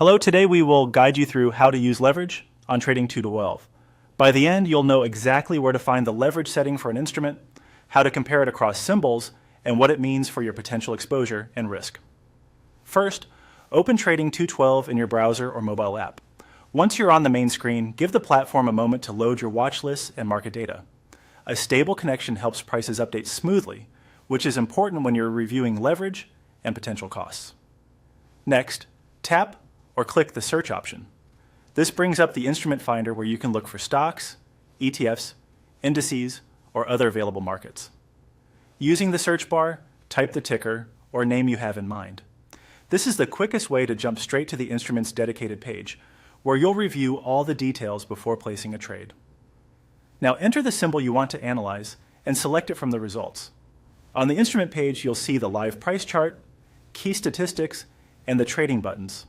Hello, today we will guide you through how to use leverage on trading 2 to 12. By the end, you'll know exactly where to find the leverage setting for an instrument, how to compare it across symbols, and what it means for your potential exposure and risk. First, open Trading 212 in your browser or mobile app. Once you're on the main screen, give the platform a moment to load your watch lists and market data. A stable connection helps prices update smoothly, which is important when you're reviewing leverage and potential costs. Next, tap or click the search option. This brings up the instrument finder where you can look for stocks, ETFs, indices, or other available markets. Using the search bar, type the ticker or name you have in mind. This is the quickest way to jump straight to the instrument's dedicated page, where you'll review all the details before placing a trade. Now enter the symbol you want to analyze and select it from the results. On the instrument page, you'll see the live price chart, key statistics, and the trading buttons.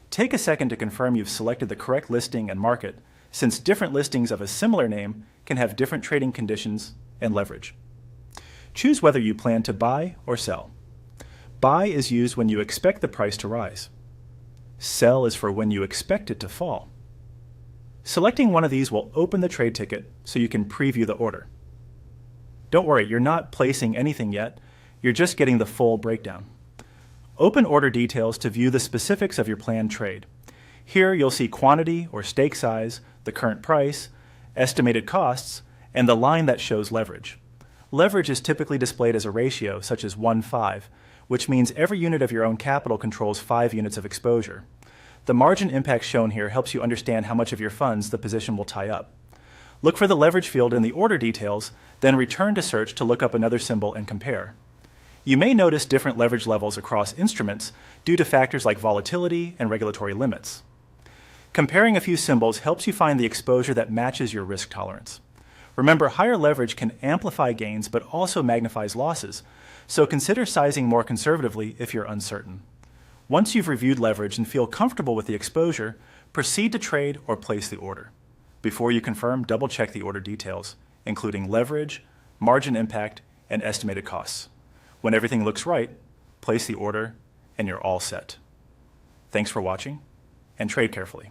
Take a second to confirm you've selected the correct listing and market, since different listings of a similar name can have different trading conditions and leverage. Choose whether you plan to buy or sell. Buy is used when you expect the price to rise. Sell is for when you expect it to fall. Selecting one of these will open the trade ticket so you can preview the order. Don't worry, you're not placing anything yet, you're just getting the full breakdown. Open order details to view the specifics of your planned trade. Here you'll see quantity or stake size, the current price, estimated costs, and the line that shows leverage. Leverage is typically displayed as a ratio such as 1:5, which means every unit of your own capital controls 5 units of exposure. The margin impact shown here helps you understand how much of your funds the position will tie up. Look for the leverage field in the order details, then return to search to look up another symbol and compare. You may notice different leverage levels across instruments due to factors like volatility and regulatory limits. Comparing a few symbols helps you find the exposure that matches your risk tolerance. Remember, higher leverage can amplify gains but also magnifies losses, so consider sizing more conservatively if you're uncertain. Once you've reviewed leverage and feel comfortable with the exposure, proceed to trade or place the order. Before you confirm, double-check the order details, including leverage, margin impact, and estimated costs. When everything looks right, place the order and you're all set. Thanks for watching, and trade carefully.